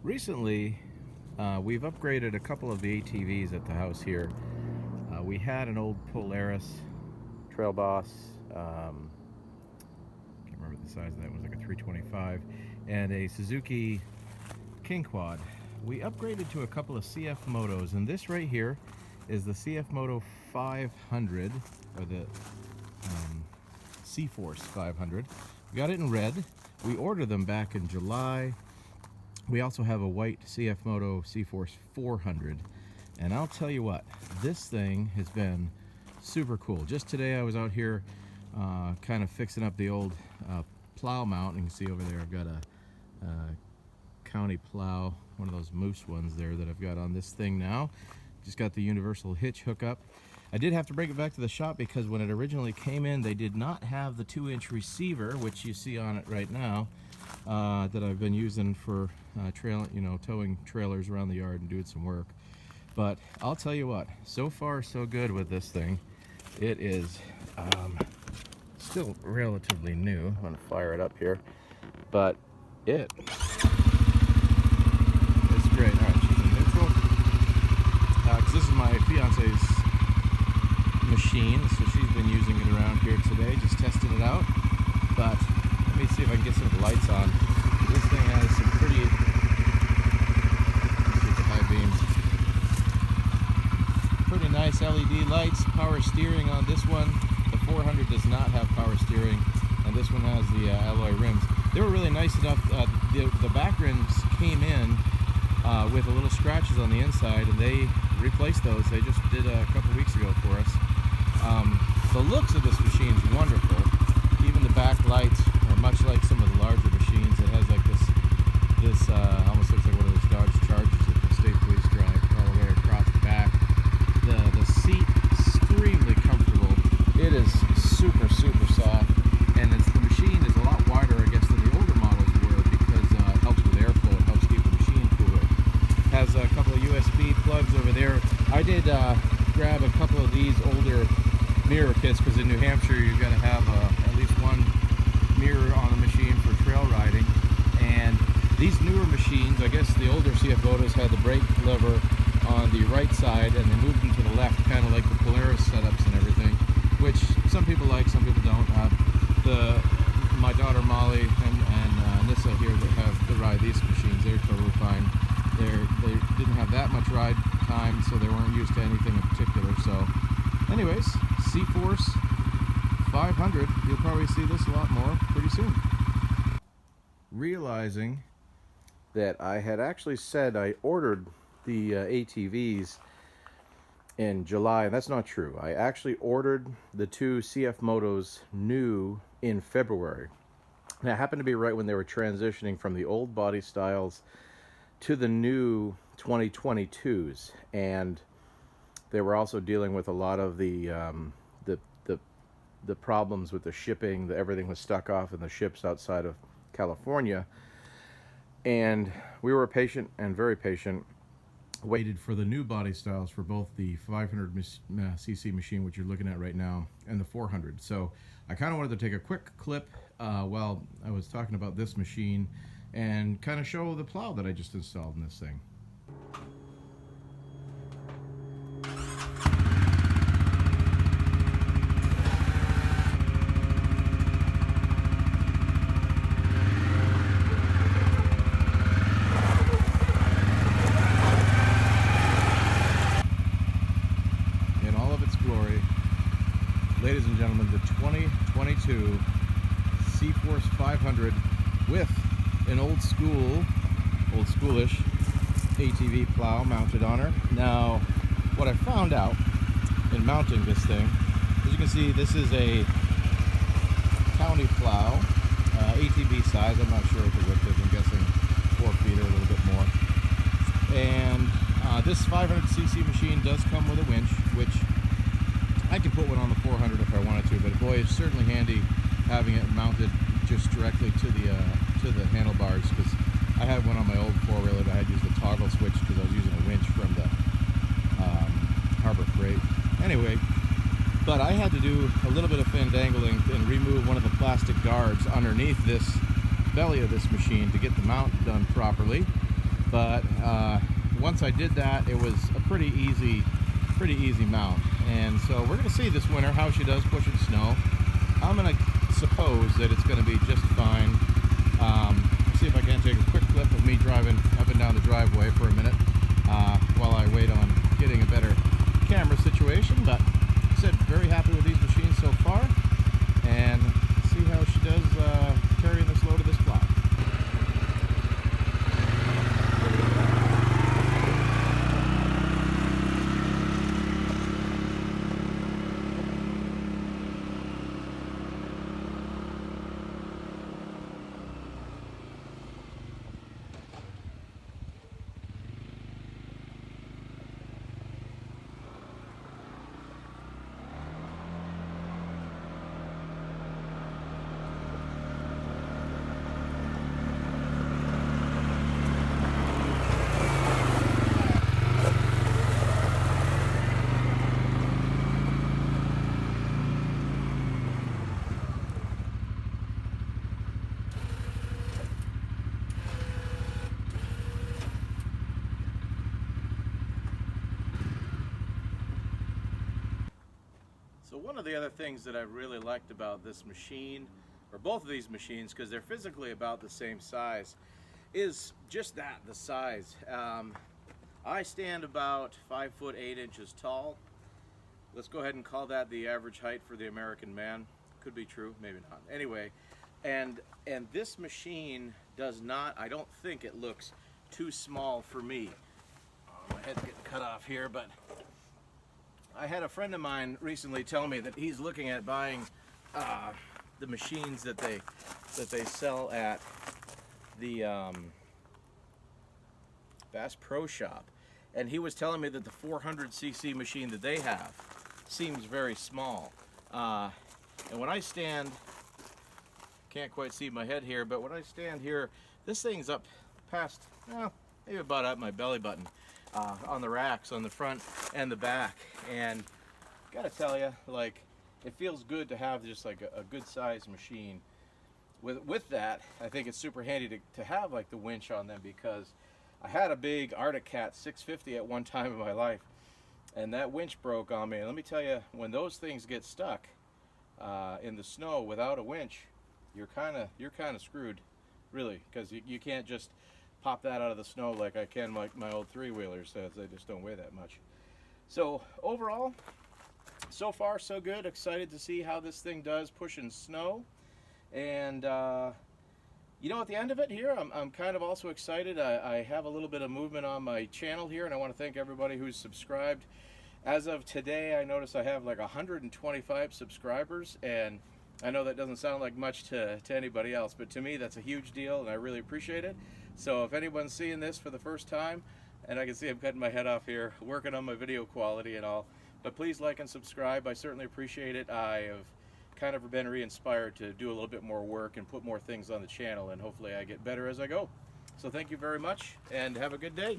Recently, we've upgraded a couple of the ATVs at the house here. We had an old Polaris Trail Boss, can't remember the size of that, it was like a 325, and a Suzuki King Quad. We upgraded to a couple of CF Motos, and this right here is the CF Moto 500, or the C-Force 500. We got it in red. We ordered them back in July. We also have a white CF Moto C-Force 400, and I'll tell you what, this thing has been super cool. Just today I was out here kind of fixing up the old plow mount, and you can see over there I've got a county plow, one of those moose ones there that I've got on this thing now. Just got the universal hitch hookup. I did have to bring it back to the shop because when it originally came in, they did not have the 2-inch receiver, which you see on it right now, that I've been using for towing trailers around the yard and doing some work. But I'll tell you what, so far so good with this thing. It is still relatively new. I'm gonna fire it up here, but it's great. All right, she's in neutral. 'Cause this is my fiance's machine, so she's been using it around here today, just testing it out. But let me see if I can get some of the lights on. This thing has some pretty, let's see the high beams, pretty nice LED lights. Power steering on this one. The 400 does not have power steering, and this one has the alloy rims. They were really nice enough. The back rims came in with a little scratches on the inside, and they replaced those. They just did a couple weeks ago for us. The looks of this machine is wonderful. Even the back lights are much like some of the larger machines. It has like this almost looks like one of those Dodge Chargers that the state police drive all the way across the back. The seat, extremely comfortable. It is super soft, and the machine is a lot wider, I guess, than the older models were because it helps with airflow. It helps keep the machine cooler. Has a couple of USB plugs over there. I did grab a couple of these older mirror kits because in New Hampshire you've got to have at least one mirror on the machine for trail riding. And these newer machines, I guess the older CF Motos had the brake lever on the right side and they moved them to the left, kind of like the Polaris setups and everything, which some people like, some people don't. My daughter Molly and Nissa here that ride these machines, they're totally fine. They didn't have that much ride time, so they weren't used to anything in particular. So anyways, C-Force 500, you'll probably see this a lot more pretty soon. Realizing that I had actually said I ordered the ATVs in July, and that's not true. I actually ordered the two CF Motos new in February. And it happened to be right when they were transitioning from the old body styles to the new 2022s, and they were also dealing with a lot of the problems with the shipping. Everything was stuck off in the ships outside of California, and we were patient and very patient. Waited for the new body styles for both the 500cc machine, which you're looking at right now, and the 400. So I kind of wanted to take a quick clip while I was talking about this machine and kind of show the plow that I just installed in this thing. In all of its glory, ladies and gentlemen, the 2022 C-Force 500 with an old schoolish ATV plow mounted on her. Now, what I found out in mounting this thing, as you can see, this is a county plow, ATV size. I'm not sure what the width is. I'm guessing 4 feet or a little bit more. And this 500cc machine does come with a winch, which I can put one on the 400 if I wanted to, but boy, it's certainly handy having it mounted just directly to the handlebars, because I had one on my old four-wheeler, but I had used the toggle switch because I was using a winch from the Harbor Freight. Anyway, but I had to do a little bit of fendangling and remove one of the plastic guards underneath this belly of this machine to get the mount done properly. but once I did that, it was a pretty easy mount. And so we're going to see this winter how she does pushing snow. I'm going to suppose that it's going to be just fine. Let's see if I can take a quick clip of me driving up and down the driveway for a minute while I wait on getting a better camera situation. But I said, very happy with these machines so far, and see how she does carrying this load of this plow. So one of the other things that I really liked about this machine, or both of these machines, because they're physically about the same size, is just that, the size. I stand about 5'8" tall. Let's go ahead and call that the average height for the American man. Could be true, maybe not. Anyway, and this machine does not, I don't think it looks too small for me. Oh, my head's getting cut off here, but I had a friend of mine recently tell me that he's looking at buying the machines that they sell at the Bass Pro Shop, and he was telling me that the 400cc machine that they have seems very small. And when I stand, can't quite see my head here, but when I stand here, this thing's up past, well, maybe about at my belly button. On the racks on the front and the back, and gotta tell you, like, it feels good to have just like a good sized machine. With that, I think it's super handy to have like the winch on them, because I had a big Arctic Cat 650 at one time in my life, and that winch broke on me. And let me tell you, when those things get stuck in the snow without a winch, you're kind of screwed, really, because you can't just pop that out of the snow like I can like my old three-wheelers, as they just don't weigh that much. So overall, so far so good. Excited to see how this thing does pushing snow. And you know, at the end of it here, I'm kind of also excited. I have a little bit of movement on my channel here, and I want to thank everybody who's subscribed. As of today, I notice I have like 125 subscribers, and I know that doesn't sound like much to anybody else, but to me that's a huge deal, and I really appreciate it. So if anyone's seeing this for the first time, and I can see I'm cutting my head off here, working on my video quality and all, but please like and subscribe. I certainly appreciate it. I have kind of been re-inspired to do a little bit more work and put more things on the channel, and hopefully I get better as I go. So thank you very much, and have a good day.